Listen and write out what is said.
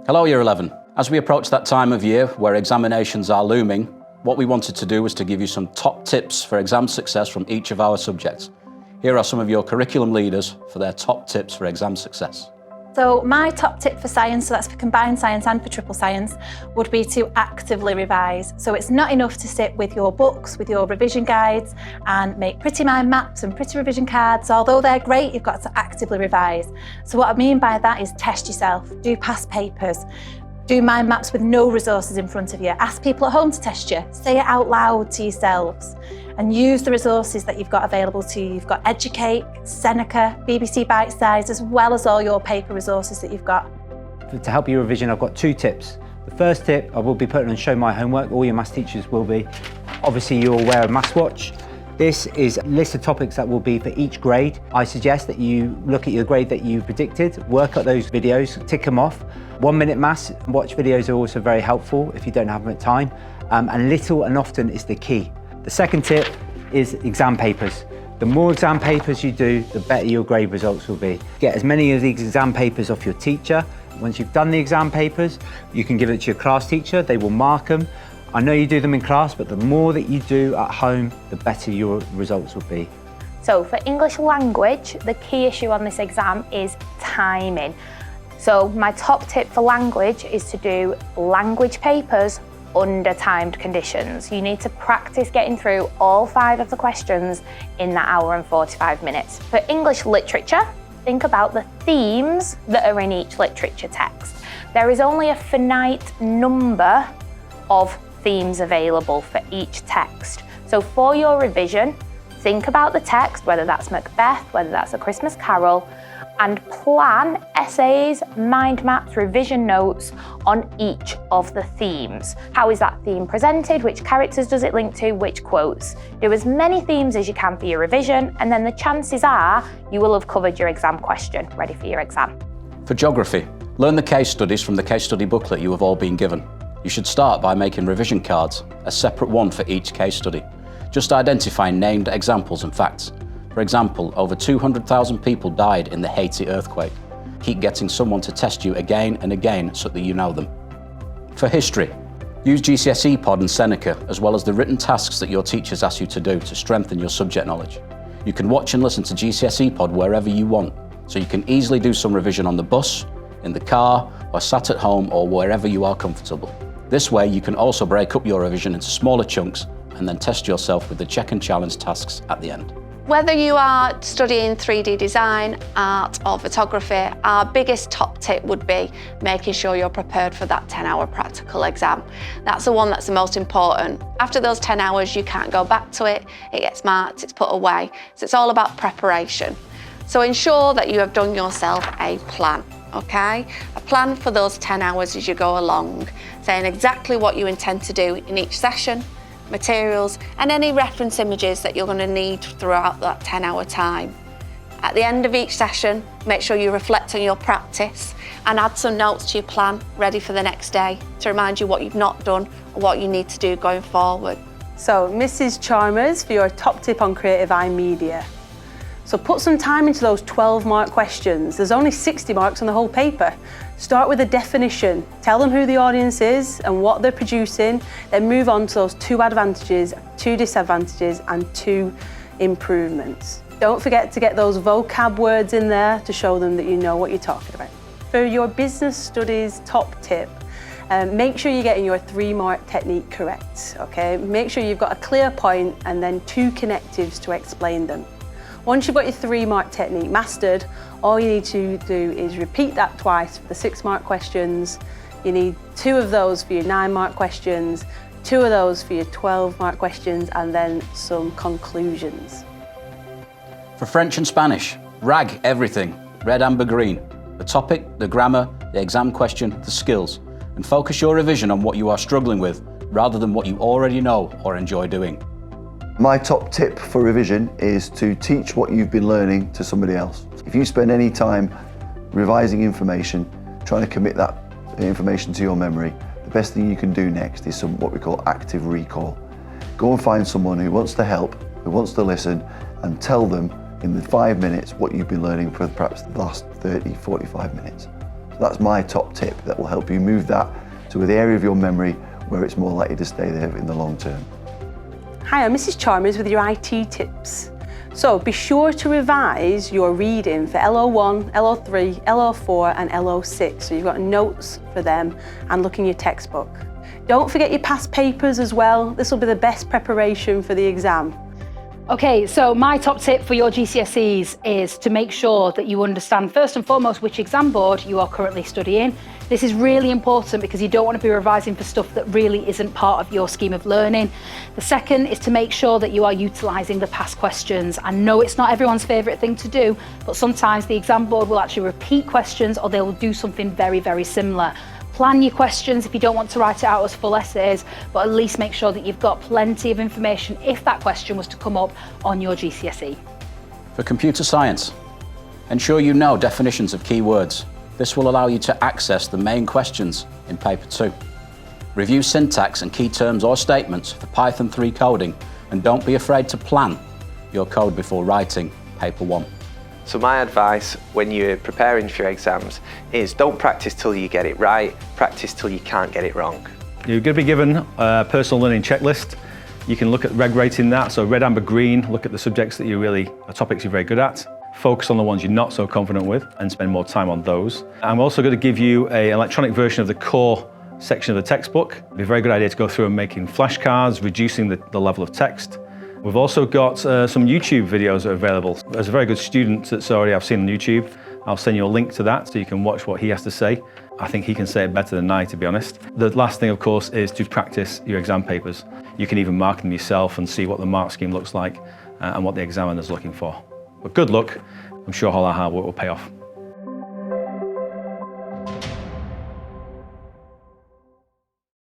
Hello Year 11. As we approach that time of year where examinations are looming, what we wanted to do was to give you some top tips for exam success from each of our subjects. Here are some of your curriculum leaders for their top tips for exam success. So my top tip for science, so that's for combined science and for triple science, would be to actively revise. So it's not enough to sit with your books, with your revision guides and make pretty mind maps and pretty revision cards. Although they're great, you've got to actively revise. So what I mean by that is test yourself, do past papers, do mind maps with no resources in front of you. Ask people at home to test you. Say it out loud to yourselves and use the resources that you've got available to you. You've got Educate, Seneca, BBC Bite Size, as well as all your paper resources that you've got. To help your revision, I've got two tips. The first tip, I will be putting on Show My Homework. All your maths teachers will be. Obviously, you're aware of Maths Watch. This is a list of topics that will be for each grade. I suggest that you look at your grade that you predicted, work out those videos, tick them off. 1 minute maths watch videos are also very helpful if you don't have much time. And little and often is the key. The second tip is exam papers. The more exam papers you do, the better your grade results will be. Get as many of these exam papers off your teacher. Once you've done the exam papers, you can give it to your class teacher, they will mark them. I know you do them in class, but the more that you do at home, the better your results will be. So for English language, the key issue on this exam is timing. So my top tip for language is to do language papers under timed conditions. You need to practice getting through all 5 of the questions in that hour and 45 minutes. For English literature, think about the themes that are in each literature text. There is only a finite number of themes available for each text. So for your revision, think about the text, whether that's Macbeth, whether that's A Christmas Carol, and plan essays, mind maps, revision notes on each of the themes. How is that theme presented? Which characters does it link to? Which quotes? Do as many themes as you can for your revision, and then the chances are you will have covered your exam question, ready for your exam. For geography, learn the case studies from the case study booklet you have all been given. You should start by making revision cards, a separate one for each case study. Just identify named examples and facts. For example, over 200,000 people died in the Haiti earthquake. Keep getting someone to test you again and again so that you know them. For history, use GCSE Pod and Seneca, as well as the written tasks that your teachers ask you to do to strengthen your subject knowledge. You can watch and listen to GCSE Pod wherever you want, so you can easily do some revision on the bus, in the car, or sat at home or wherever you are comfortable. This way, you can also break up your revision into smaller chunks and then test yourself with the check and challenge tasks at the end. Whether you are studying 3D design, art or photography, our biggest top tip would be making sure you're prepared for that 10-hour practical exam. That's the one that's the most important. After those 10 hours, you can't go back to it, it gets marked, it's put away. So it's all about preparation. So ensure that you have done yourself a plan, okay? A plan for those 10 hours as you go along, saying exactly what you intend to do in each session, materials, and any reference images that you're going to need throughout that 10-hour time. At the end of each session, make sure you reflect on your practice and add some notes to your plan ready for the next day to remind you what you've not done or what you need to do going forward. So, Mrs. Chalmers, for your top tip on Creative Eye Media. So put some time into those 12-mark questions. There's only 60 marks on the whole paper. Start with a definition. Tell them who the audience is and what they're producing, then move on to those 2 advantages, 2 disadvantages, and 2 improvements. Don't forget to get those vocab words in there to show them that you know what you're talking about. For your business studies top tip, make sure you're getting your 3-mark technique correct, okay? Make sure you've got a clear point and then 2 connectives to explain them. Once you've got your 3-mark technique mastered, all you need to do is repeat that twice for the 6-mark questions. You need 2 of those for your 9-mark questions, 2 of those for your 12-mark questions, and then some conclusions. For French and Spanish, rag everything, red, amber, green. The topic, the grammar, the exam question, the skills, and focus your revision on what you are struggling with rather than what you already know or enjoy doing. My top tip for revision is to teach what you've been learning to somebody else. If you spend any time revising information, trying to commit that information to your memory, the best thing you can do next is what we call active recall. Go and find someone who wants to help, who wants to listen, and tell them in the 5 minutes what you've been learning for perhaps the last 30, 45 minutes. So that's my top tip that will help you move that to the area of your memory where it's more likely to stay there in the long term. Hi, I'm Mrs. Chalmers with your IT tips. So be sure to revise your reading for LO1, LO3, LO4 and LO6. So you've got notes for them and look in your textbook. Don't forget your past papers as well. This will be the best preparation for the exam. Okay, so my top tip for your GCSEs is to make sure that you understand first and foremost which exam board you are currently studying. This is really important because you don't want to be revising for stuff that really isn't part of your scheme of learning. The second is to make sure that you are utilising the past questions. I know it's not everyone's favourite thing to do, but sometimes the exam board will actually repeat questions or they will do something very, very similar. Plan your questions if you don't want to write it out as full essays, but at least make sure that you've got plenty of information if that question was to come up on your GCSE. For computer science, ensure you know definitions of key words. This will allow you to access the main questions in paper 2. Review syntax and key terms or statements for Python 3 coding, and don't be afraid to plan your code before writing paper 1. So my advice when you're preparing for your exams is don't practice till you get it right, practice till you can't get it wrong. You're going to be given a personal learning checklist. You can look at reg rating that, so red, amber, green, look at the subjects that topics you're very good at, focus on the ones you're not so confident with and spend more time on those. I'm also going to give you an electronic version of the core section of the textbook. It'd be a very good idea to go through and making flashcards, reducing the level of text. We've also got some YouTube videos that are available. There's a very good student that's already I've seen on YouTube. I'll send you a link to that so you can watch what he has to say. I think he can say it better than I, to be honest. The last thing, of course, is to practice your exam papers. You can even mark them yourself and see what the mark scheme looks like and what the examiner's looking for. But good luck. I'm sure all our hard work will pay off.